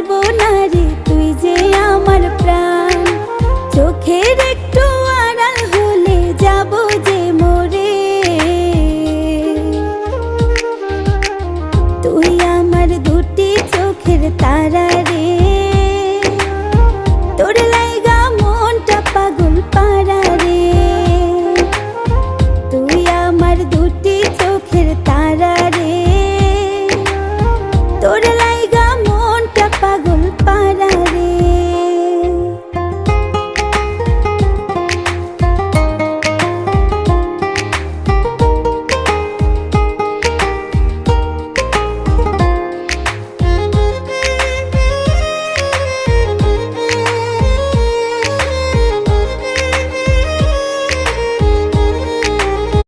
ভুলবো না রে, তুই যে আমার প্রাণ। চোখের একটু আড়াল হলে যাব যে মরে। তুই আমার দুটি চোখের তারা রে, তোর লাইগা মনটা পাগল পারা রে। তুই আমার দুটি চোখের